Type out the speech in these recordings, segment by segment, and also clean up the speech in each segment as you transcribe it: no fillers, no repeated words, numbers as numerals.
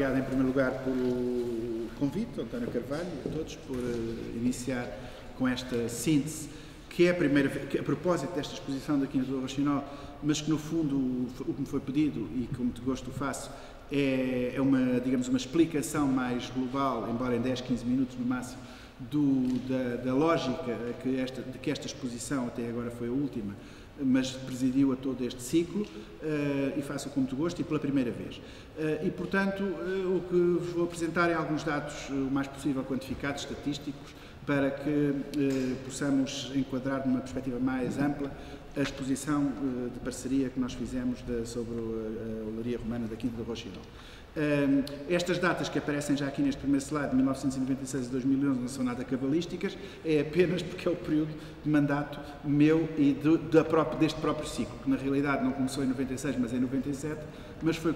obrigado em primeiro lugar pelo convite, António Carvalho, e a todos, por iniciar com esta síntese, que é a propósito desta exposição da Quinta do Roxinol, mas que no fundo o que me foi pedido e com muito gosto o faço, é uma, digamos, uma explicação mais global, embora em 10, 15 minutos no máximo, da lógica que esta exposição, até agora foi a última, mas presidiu a todo este ciclo, e faço com muito gosto e pela primeira vez. E, portanto, o que vos vou apresentar é alguns dados o mais possível quantificados, estatísticos, para que possamos enquadrar numa perspectiva mais ampla a exposição de parceria que nós fizemos sobre a Olaria Romana da Quinta do Roxinol. Estas datas que aparecem já aqui neste primeiro slide, de 1996 e 2011, não são nada cabalísticas, é apenas porque é o período de mandato meu e deste próprio ciclo, que na realidade não começou em 96, mas em 97, mas foi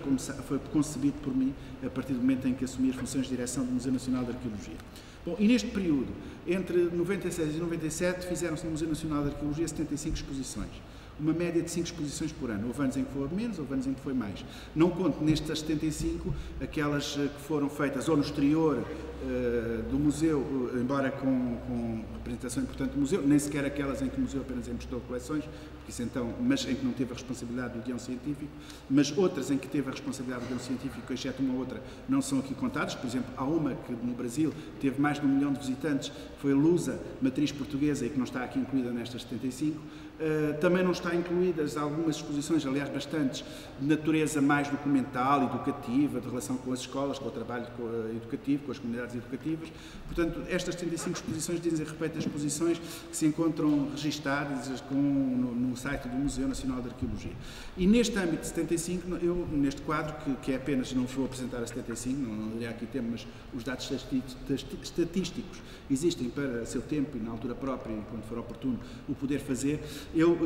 concebido por mim a partir do momento em que assumi as funções de direção do Museu Nacional de Arqueologia. Bom, e neste período, entre 96 e 97, fizeram-se no Museu Nacional de Arqueologia 75 exposições. Uma média de 5 exposições por ano. Houve anos em que foi menos, houve anos em que foi mais. Não conto nestas 75 aquelas que foram feitas ou no exterior do museu, embora com representação importante do museu, nem sequer aquelas em que o museu apenas emprestou coleções, isso então, mas em que não teve a responsabilidade do guião científico, mas outras em que teve a responsabilidade do guião científico, exceto uma ou outra, não são aqui contadas. Por exemplo, há uma que no Brasil teve mais de 1 milhão de visitantes, foi a Lusa, matriz portuguesa, e que não está aqui incluída nestas 75. Também não está incluídas algumas exposições, aliás bastantes, de natureza mais documental, educativa, de relação com as escolas, com o trabalho educativo, com as comunidades educativas. Portanto, estas 75 exposições dizem respeito a exposições que se encontram registadas no site do Museu Nacional de Arqueologia. E neste âmbito de 75, eu, neste quadro, que é apenas, não vos vou apresentar a 75, não direi aqui tempo, mas os dados estatísticos existem para seu tempo e na altura própria, e quando for oportuno, o poder fazer. Eu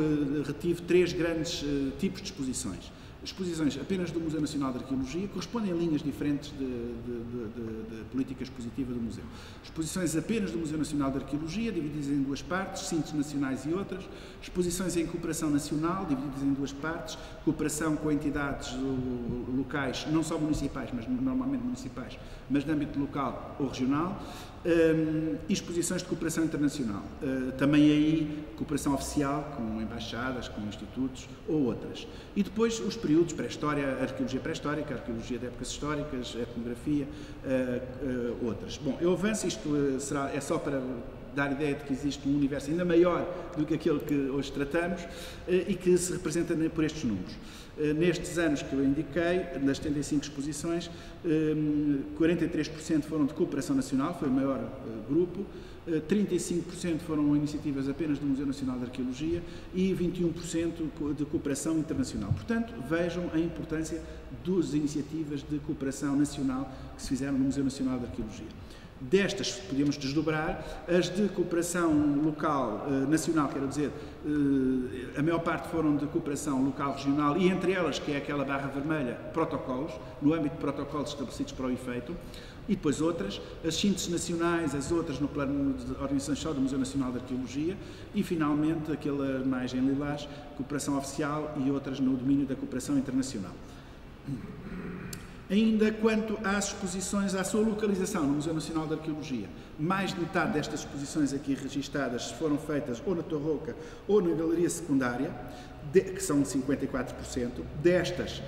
retive 3 grandes tipos de exposições. Exposições apenas do Museu Nacional de Arqueologia, correspondem a linhas diferentes de política expositiva do museu. Exposições apenas do Museu Nacional de Arqueologia, divididas em 2 partes, síntese nacionais e outras. Exposições em cooperação nacional, divididas em 2 partes, cooperação com entidades locais, não só municipais, mas normalmente municipais, mas de âmbito local ou regional. E exposições de cooperação internacional, também aí cooperação oficial com embaixadas, com institutos ou outras. E depois os períodos pré-história, arqueologia pré-histórica, arqueologia de épocas históricas, etnografia, outras. Bom, eu avanço, isto é só para dar ideia de que existe um universo ainda maior do que aquele que hoje tratamos e que se representa por estes números. Nestes anos que eu indiquei, nas 75 exposições, 43% foram de cooperação nacional, foi o maior grupo, 35% foram iniciativas apenas do Museu Nacional de Arqueologia e 21% de cooperação internacional. Portanto, vejam a importância das iniciativas de cooperação nacional que se fizeram no Museu Nacional de Arqueologia. Destas, podíamos desdobrar, as de cooperação local, nacional, quero dizer, a maior parte foram de cooperação local, regional, e entre elas, que é aquela barra vermelha, protocolos, no âmbito de protocolos estabelecidos para o efeito, e depois outras, as sínteses nacionais, as outras no plano de organização só do Museu Nacional de Arqueologia, e finalmente, aquela mais em lilás, cooperação oficial e outras no domínio da cooperação internacional. Ainda quanto às exposições, à sua localização no Museu Nacional de Arqueologia, mais de metade destas exposições aqui registadas foram feitas ou na Torre Oca ou na Galeria Secundária, que são 54%. Destas,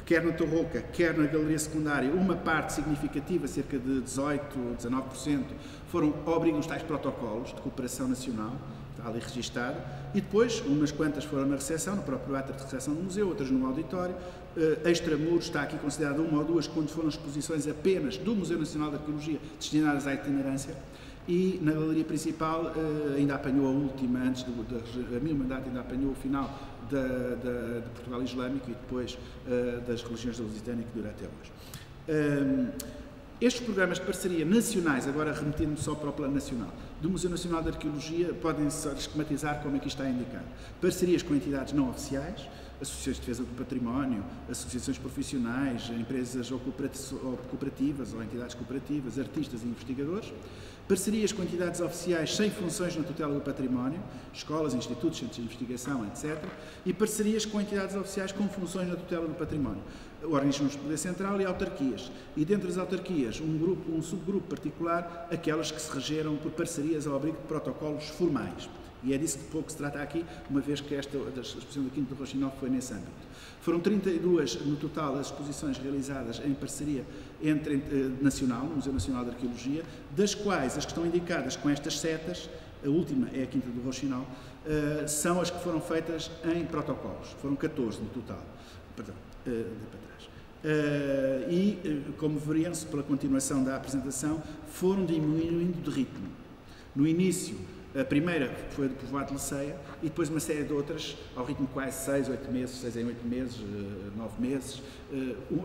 quer na Torre Oca, quer na Galeria Secundária, uma parte significativa, cerca de 18 ou 19%, foram ao abrigo dos tais protocolos de cooperação nacional, está ali registado, e depois umas quantas foram na recepção, no próprio átrio de recepção do museu, outras no auditório. Extramuros está aqui considerado 1 ou 2, quando foram exposições apenas do Museu Nacional de Arqueologia destinadas à itinerância, e na galeria principal ainda apanhou a última, antes do meu mandato, ainda apanhou o final de Portugal Islâmico e depois das religiões da Lusitânia, que dura até hoje. Estes programas de parceria nacionais, agora remetendo-me só para o plano nacional, do Museu Nacional de Arqueologia, podem-se esquematizar como aqui está indicado. Parcerias com entidades não oficiais, associações de defesa do património, associações profissionais, empresas ou cooperativas ou entidades cooperativas, artistas e investigadores, parcerias com entidades oficiais sem funções na tutela do património, escolas, institutos, centros de investigação, etc., e parcerias com entidades oficiais com funções na tutela do património, organismos de poder central e autarquias. E dentre as autarquias, um subgrupo particular, aquelas que se regeram por parcerias ao abrigo de protocolos formais. E é disso que pouco se trata aqui, uma vez que esta exposição do Quinto do Rochinol foi nesse âmbito. Foram 32 no total as exposições realizadas em parceria nacional, no Museu Nacional de Arqueologia, das quais as que estão indicadas com estas setas, a última é a Quinta do Rochinol, são as que foram feitas em protocolos. Foram 14 no total. Perdão, para trás. Como veriam-se pela continuação da apresentação, foram diminuindo de ritmo. No início, a primeira foi do povoado de Leceia e depois uma série de outras, ao ritmo de quase 6 em 8 meses, 9 meses,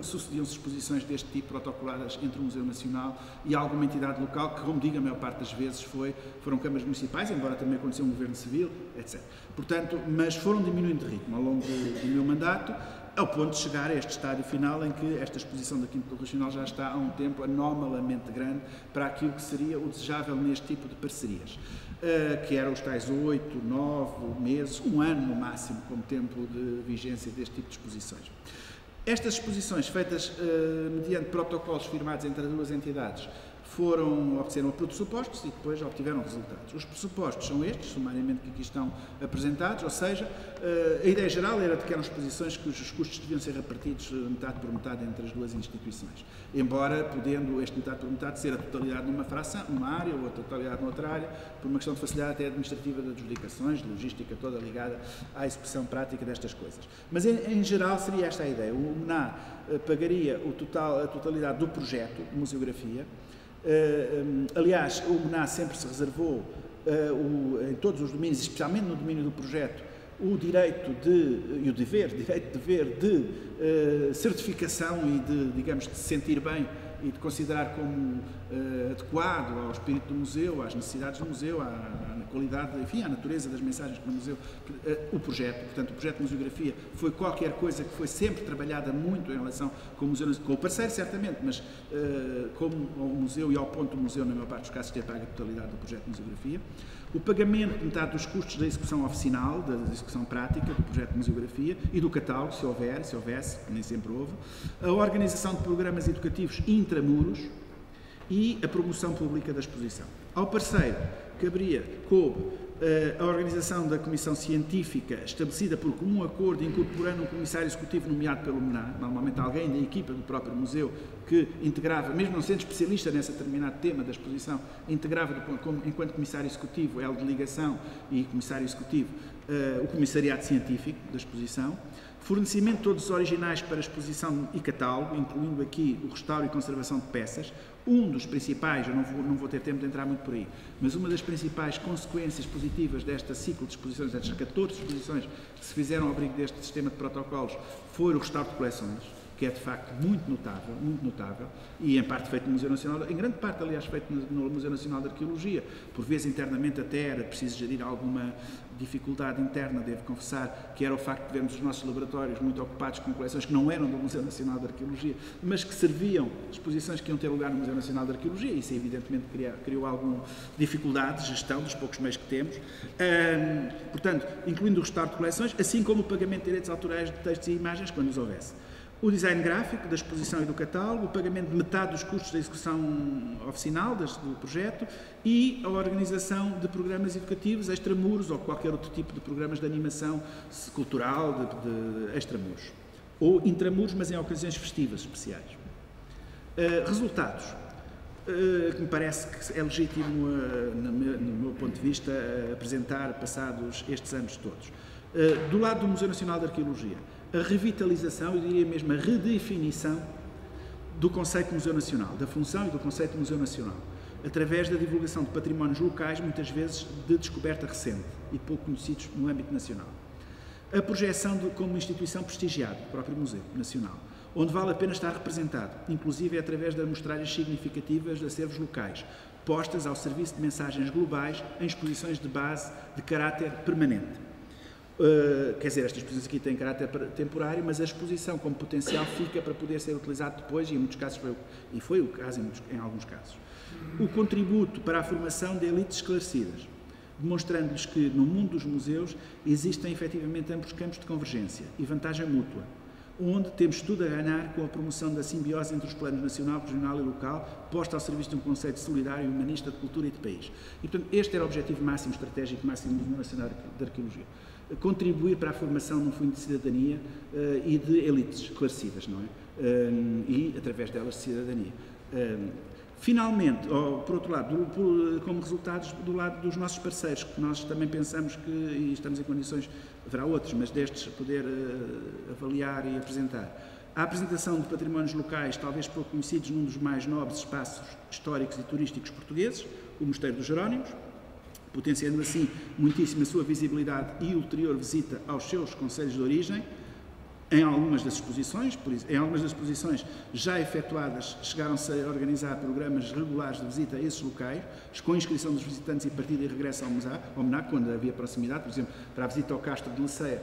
sucediam-se exposições deste tipo protocoladas entre o Museu Nacional e alguma entidade local, que, como digo, a maior parte das vezes foram câmaras municipais, embora também aconteceu um governo civil, etc. Portanto, mas foram diminuindo de ritmo ao longo do meu mandato, ao ponto de chegar a este estádio final em que esta exposição da Quinta do Rochinol já está há um tempo anormalmente grande para aquilo que seria o desejável neste tipo de parcerias, que eram os tais 8, 9 meses, um ano no máximo, como tempo de vigência deste tipo de exposições. Estas exposições, feitas mediante protocolos firmados entre as duas entidades, obtiveram pressupostos e depois obtiveram resultados. Os pressupostos são estes, sumariamente, que aqui estão apresentados, ou seja, a ideia geral era de que eram exposições cujos custos deviam ser repartidos metade por metade entre as duas instituições, embora podendo este metade por metade ser a totalidade numa fração, numa área, ou a totalidade noutra área, por uma questão de facilidade até administrativa de adjudicações, de logística toda ligada à execução prática destas coisas. Mas, em geral, seria esta a ideia. O MNA pagaria a totalidade do projeto de museografia. Aliás, o MNA sempre se reservou, em todos os domínios, especialmente no domínio do projeto, o direito e o dever de certificação e de, digamos, de se sentir bem e de considerar como adequado ao espírito do museu, às necessidades do museu, à qualidade, enfim, à natureza das mensagens que o museu, o projeto. Portanto, o projeto de museografia foi qualquer coisa que foi sempre trabalhada muito em relação com o museu, com o parceiro, certamente, mas como ao museu e ao ponto do museu, na maior parte dos casos, ter pago a totalidade do projeto de museografia. O pagamento de metade dos custos da execução oficinal, da execução prática do projeto de museografia e do catálogo, se houvesse, nem sempre houve. A organização de programas educativos intramuros e a promoção pública da exposição. Ao parceiro coube a organização da comissão científica estabelecida por comum acordo, incorporando um comissário executivo nomeado pelo MNA, normalmente alguém da equipa do próprio museu que integrava, mesmo não sendo especialista nesse determinado tema da exposição, integrava enquanto comissário executivo, de ligação e comissário executivo, o comissariado científico da exposição. Fornecimento de todos os originais para exposição e catálogo, incluindo aqui o restauro e conservação de peças. Um dos principais, eu não vou ter tempo de entrar muito por aí, mas uma das principais consequências positivas desta ciclo de exposições, destas 14 exposições que se fizeram ao abrigo deste sistema de protocolos, foi o restauro de coleções, que é de facto muito notável, e em parte feito no Museu Nacional, em grande parte, aliás, feito no Museu Nacional de Arqueologia, por vezes internamente até era preciso gerir alguma dificuldade interna, devo confessar, que era o facto de vermos os nossos laboratórios muito ocupados com coleções que não eram do Museu Nacional de Arqueologia, mas que serviam exposições que iam ter lugar no Museu Nacional de Arqueologia, e isso evidentemente criou alguma dificuldade de gestão dos poucos meios que temos, portanto, incluindo o restauro de coleções, assim como o pagamento de direitos autorais de textos e imagens, quando os houvesse. O design gráfico da exposição e do catálogo, o pagamento de metade dos custos da execução oficinal do projeto e a organização de programas educativos extramuros ou qualquer outro tipo de programas de animação cultural de extramuros. Ou intramuros, mas em ocasiões festivas especiais. Resultados. Que me parece que é legítimo, no meu ponto de vista, apresentar passados estes anos todos. Do lado do Museu Nacional de Arqueologia, a revitalização, eu diria mesmo a redefinição do conceito de Museu Nacional, da função e do conceito de Museu Nacional, através da divulgação de patrimónios locais, muitas vezes de descoberta recente e pouco conhecidos no âmbito nacional. A projeção como instituição prestigiada do próprio Museu Nacional, onde vale a pena estar representado, inclusive através de amostragens significativas de acervos locais, postas ao serviço de mensagens globais em exposições de base de caráter permanente. Quer dizer, esta exposição aqui tem caráter temporário, mas a exposição como potencial fica para poder ser utilizado depois, e em muitos casos foi o caso em alguns casos. O contributo para a formação de elites esclarecidas, demonstrando-lhes que no mundo dos museus existem efetivamente ambos campos de convergência e vantagem mútua, onde temos tudo a ganhar com a promoção da simbiose entre os planos nacional, regional e local, posta ao serviço de um conceito solidário e humanista de cultura e de país. E, portanto, este era o objetivo máximo, estratégico máximo do Museu Nacional de Arqueologia. Contribuir para a formação num fundo de cidadania e de elites esclarecidas, não é? E, através delas, de cidadania. Finalmente, por outro lado, como resultados do lado dos nossos parceiros, que nós também pensamos que, e estamos em condições, haverá outros, mas destes poder avaliar e apresentar. A apresentação de patrimónios locais, talvez pouco conhecidos, num dos mais nobres espaços históricos e turísticos portugueses, o Mosteiro dos Jerónimos, potenciando assim muitíssimo a sua visibilidade e ulterior visita aos seus concelhos de origem. Em algumas das exposições, já efetuadas, chegaram-se a organizar programas regulares de visita a esses locais, com inscrição dos visitantes e partida e regresso ao MNAC, quando havia proximidade. Por exemplo, para a visita ao Castro de Leceia,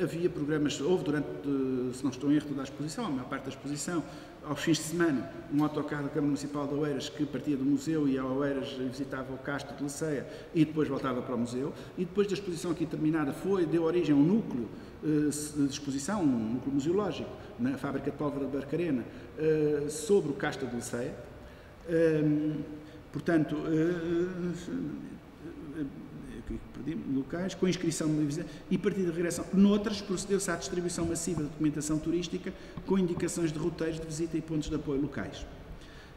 havia programas, houve durante, se não estou em erro, toda a exposição, a maior parte da exposição, aos fins de semana, um autocarro da Câmara Municipal de Oeiras que partia do museu e a Oeiras visitava o Castro de Leceia e depois voltava para o museu. E depois da exposição aqui terminada deu origem a um núcleo de exposição, um núcleo museológico, na fábrica de pólvora de Barcarena, sobre o Castro de Leceia. Portanto, locais, com inscrição e partida de regressão. Noutras, procedeu-se à distribuição massiva de documentação turística com indicações de roteiros de visita e pontos de apoio locais.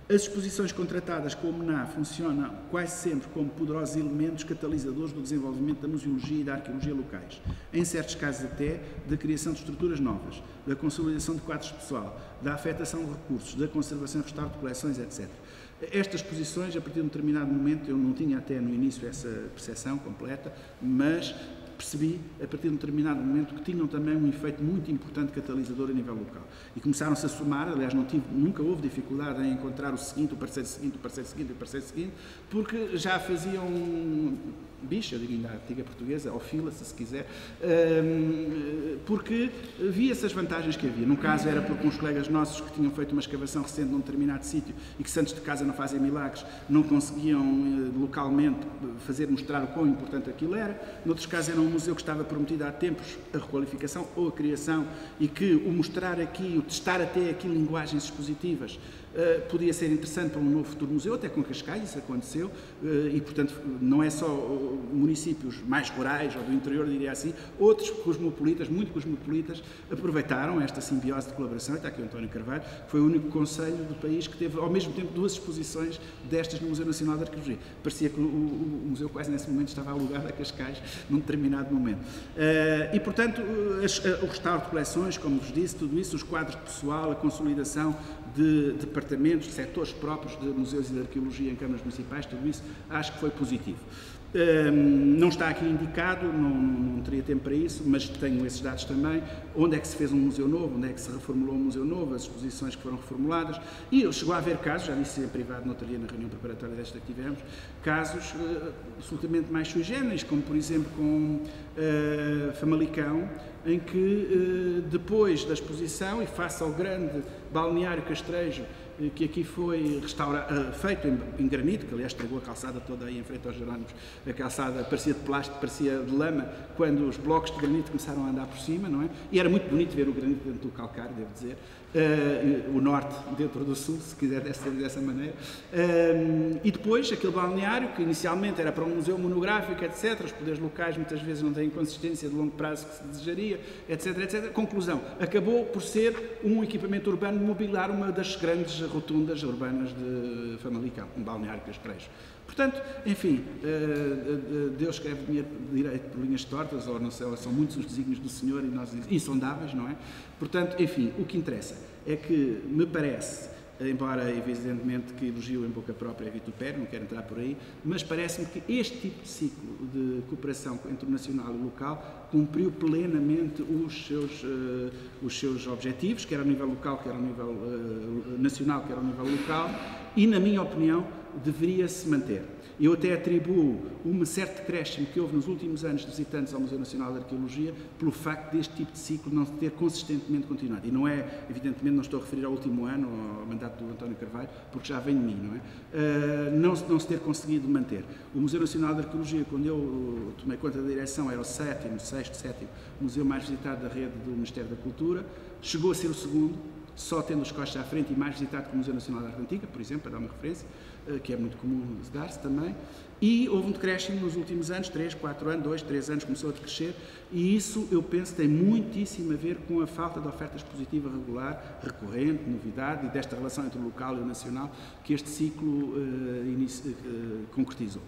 As exposições contratadas com o MNA funcionam quase sempre como poderosos elementos catalisadores do desenvolvimento da museologia e da arqueologia locais, em certos casos até da criação de estruturas novas, da consolidação de quadros de pessoal, da afetação de recursos, da conservação e restauro de coleções, etc. Estas exposições, a partir de um determinado momento, eu não tinha até no início essa percepção completa, mas percebi, a partir de um determinado momento, que tinham também um efeito muito importante catalisador a nível local. E começaram-se a somar, aliás, nunca houve dificuldade em encontrar o seguinte, o parceiro seguinte, o parceiro seguinte, o parceiro seguinte, porque já faziam bicha, digo ainda a antiga portuguesa, ou fila, se quiser, porque via-se as vantagens que havia. Num caso era porque uns colegas nossos que tinham feito uma escavação recente num determinado sítio e que santos de casa não fazem milagres, não conseguiam localmente mostrar o quão importante aquilo era. Noutros casos era um museu que estava prometido há tempos a requalificação ou a criação e que o mostrar aqui, o testar até aqui linguagens expositivas, podia ser interessante para um novo futuro museu, até com Cascais, isso aconteceu, e portanto não é só municípios mais rurais ou do interior, diria assim, outros cosmopolitas, muito cosmopolitas, aproveitaram esta simbiose de colaboração. Está aqui o António Carvalho, foi o único concelho do país que teve ao mesmo tempo duas exposições destas no Museu Nacional de Arqueologia. Parecia que o museu quase nesse momento estava alugado a Cascais num determinado momento. E portanto o restauro de coleções, como vos disse, tudo isso, os quadros de pessoal, a consolidação de departamentos, de setores próprios de museus e de arqueologia em câmaras municipais, tudo isso acho que foi positivo. Não está aqui indicado, não teria tempo para isso, mas tenho esses dados também, onde é que se fez um museu novo, onde é que se reformulou um museu novo, as exposições que foram reformuladas, e chegou a haver casos, já disse em privado no outro dia na reunião preparatória desta que tivemos, casos absolutamente mais sui generis, como por exemplo com Famalicão, em que depois da exposição e face ao grande balneário Castrejo, que aqui foi feito em granito, que aliás estragou a calçada toda aí em frente aos Jerónimos, a calçada parecia de plástico, parecia de lama, quando os blocos de granito começaram a andar por cima, não é? E era muito bonito ver o granito dentro do calcário, devo dizer, o norte dentro do sul, se quiser ser dessa maneira, e depois aquele balneário, que inicialmente era para um museu monográfico, etc., os poderes locais muitas vezes não têm consistência de longo prazo que se desejaria, etc., etc. Conclusão, acabou por ser um equipamento urbano mobiliar, uma das grandes rotundas urbanas de Famalicão, um balneário Castrejo. Portanto, enfim, Deus escreve dinheiro direito por linhas tortas, ou não sei, ou são muitos os desígnios do Senhor e nós insondáveis, não é? Portanto, enfim, o que interessa é que me parece, embora evidentemente que elogio em boca própria é vitupério, não quero entrar por aí, mas parece-me que este tipo de ciclo de cooperação entre o nacional e o local cumpriu plenamente os seus objetivos, quer ao nível local, quer ao nível nacional, quer ao nível local, e, na minha opinião, deveria se manter. Eu até atribuo um certo decréscimo que houve nos últimos anos de visitantes ao Museu Nacional de Arqueologia pelo facto deste tipo de ciclo não se ter consistentemente continuado. E não é, evidentemente, não estou a referir ao último ano, ao mandato do António Carvalho, porque já vem de mim, não é? Não se ter conseguido manter. O Museu Nacional de Arqueologia, quando eu tomei conta da direção, era o sexto, sétimo museu mais visitado da rede do Ministério da Cultura, chegou a ser o segundo, só tendo os Coches à frente e mais visitado que o Museu Nacional de Arte Antiga, por exemplo, para dar uma referência, que é muito comum dar-se também, e houve um decréscimo nos últimos anos, 3, 4 anos, 2, 3 anos, começou a decrescer, e isso, eu penso, tem muitíssimo a ver com a falta de oferta expositiva regular, recorrente, novidade, e desta relação entre o local e o nacional, que este ciclo concretizou.